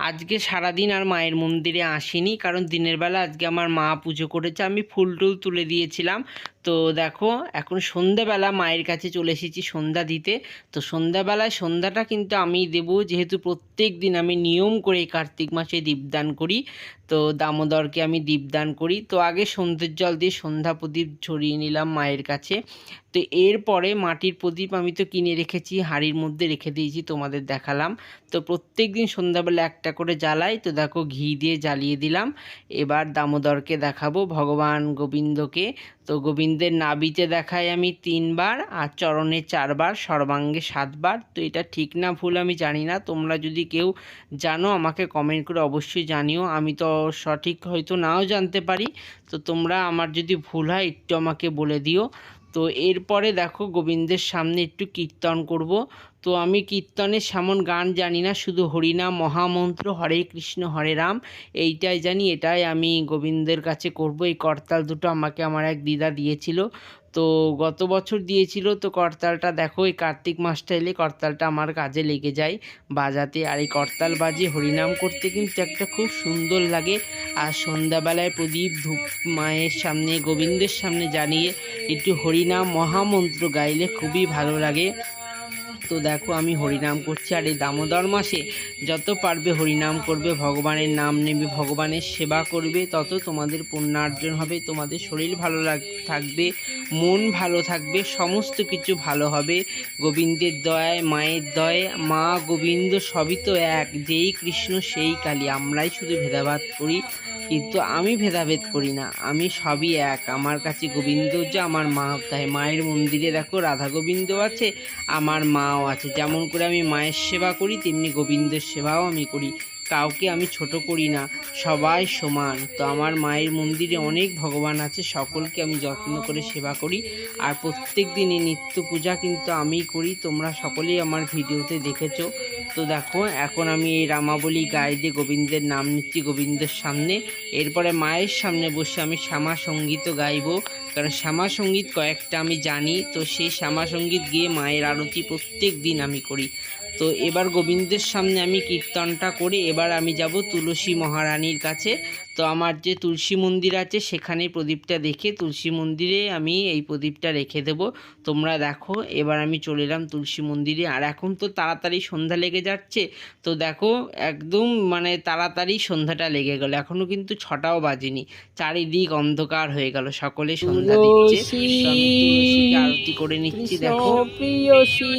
আজকে সারাদিন আর মায়ের মন্দিরে আসিনি, কারণ দিনের বেলা আজকে আমার মা পুজো করেছে, আমি ফুল টুল তুলে দিয়েছিলাম। তো দেখো এখন সন্ধ্যাবেলা মায়ের কাছে চলে এসেছি সন্ধ্যা দিতে। তো সন্ধ্যাবেলায় সন্ধ্যাটা কিন্তু আমি দেবো, যেহেতু প্রত্যেক দিন আমি নিয়ম করে কার্তিক মাসে দীপদান করি। তো দামোদরকে আমি দীপদান করি। তো আগে সন্ধ্যের জল দিয়ে সন্ধ্যা প্রদীপ ঝরিয়ে নিলাম মায়ের কাছে। তো এরপরে মাটির প্রদীপ আমি তো কিনে রেখেছি, হাঁড়ির মধ্যে রেখে দিয়েছি, তোমাদের দেখালাম। তো প্রত্যেক দিন সন্ধ্যাবেলা একটা করে জ্বালাই। তো দেখো ঘি দিয়ে জ্বালিয়ে দিলাম। এবার দামোদরকে দেখাবো, ভগবান গোবিন্দকে। তো গোবিন্দের নাভিতে দেখাই আমি 3বার, আর চরণে 4বার, সর্বাঙ্গে 7বার। তো এটা ঠিক না ভুল আমি জানি না, তোমরা যদি কেউ জানো আমাকে কমেন্ট করে অবশ্যই জানিও। আমি তো সঠিক হয়তো নাও জানতে পারি, তো তোমরা আমার যদি ভুল হয় একটু আমাকে বলে দিও। তো এরপরে দেখো গোবিন্দের সামনে একটু কীর্তন করব। তো আমি কীর্তনের সেমন গান জানি না, শুধু হরিনাম মহামন্ত্র হরে কৃষ্ণ হরে রাম এইটাই জানি, এটাই আমি গোবিন্দের কাছে করব। এই করতাল দুটো আমাকে আমার এক দিদা দিয়েছিল, তো গত বছর দিয়েছিল। তো করতালটা দেখো এই কার্তিক মাসটা এলে করতালটা আমার কাজে লেগে যায় বাজাতে। আর এই করতাল বাজিয়ে হরিনাম করতে কিন্তু একটা খুব সুন্দর লাগে। আর সন্ধ্যাবেলায় প্রদীপ ধূপ মায়ের সামনে গোবিন্দের সামনে জানিয়ে একটু হরিনাম মহামন্ত্র গাইলে খুবই ভালো লাগে। তো দেখো আমি হরিনাম করছি। আর এই দামোদর মাসে যত পারবে হরিনাম করবে, ভগবানের নাম নেবে, ভগবানের সেবা করবে, তত তোমাদের পুণ্যার্জন হবে, তোমাদের শরীর ভালো থাকবে, মন ভালো থাকবে, সমস্ত কিছু ভালো হবে গোবিন্দের দয়ায়, মায়ের দয়ায়। মা গোবিন্দ সবই তো এক, যেই কৃষ্ণ সেই কালী। আমরাই শুধু ভেদাভেদ করি, কিন্তু আমি ভেদাভেদ করি না, আমি সবই এক। আমার কাছে গোবিন্দ যে আমার মা, তাই মায়ের মন্দিরে দেখো রাধা গোবিন্দ আছে, আমার মাও আছে। যেমন করে আমি মায়ের সেবা করি, তেমনি গোবিন্দের সেবাও আমি করি। কাউকে আমি ছোট করি না, সবাই সমান। তো আমার মায়ের মন্দিরে অনেক ভগবান আছে, সকলকে আমি যত্ন করে সেবা করি। আর প্রত্যেক দিনই নিত্য পূজা কিন্তু আমিই করি, তোমরা সকলেই আমার ভিডিওতে দেখেছো। তো দেখো এখন আমি এই রামাবলী গায়ে দিয়ে গোবিন্দের নাম নিচ্ছি গোবিন্দের সামনে। এরপরে মায়ের সামনে বসে আমি শ্যামা সঙ্গীতও গাইবো, কারণ শ্যামা সঙ্গীত কয়েকটা আমি জানি। তো সেই শ্যামা সঙ্গীত গিয়ে মায়ের আরতি প্রত্যেক দিন আমি করি। তো এবার গোবিন্দের সামনে আমি কীর্তনটা করে এবার আমি যাব তুলসী মহারানীর কাছে। তো আমার যে তুলসী মন্দির আছে সেখানে প্রদীপটা দেখে তুলসী মন্দিরে আমি এই প্রদীপটা রেখে দেব। তোমরা দেখো এবার আমি চলে এলাম তুলসী মন্দিরে। আর এখন তো তাড়াতাড়ি সন্ধ্যা লেগে যাচ্ছে। তো দেখো একদম মানে তাড়াতাড়ি সন্ধ্যাটা লেগে গেল, এখনও কিন্তু 6টাও বাজেনি, চারিদিক অন্ধকার হয়ে গেল, সকলে সন্ধ্যা দিচ্ছে। তো আমি তুলসীকে আরতি করে নিচ্ছি দেখো। প্রিয়সী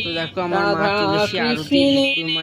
তো দেখো আমার মা তুলসী আরতি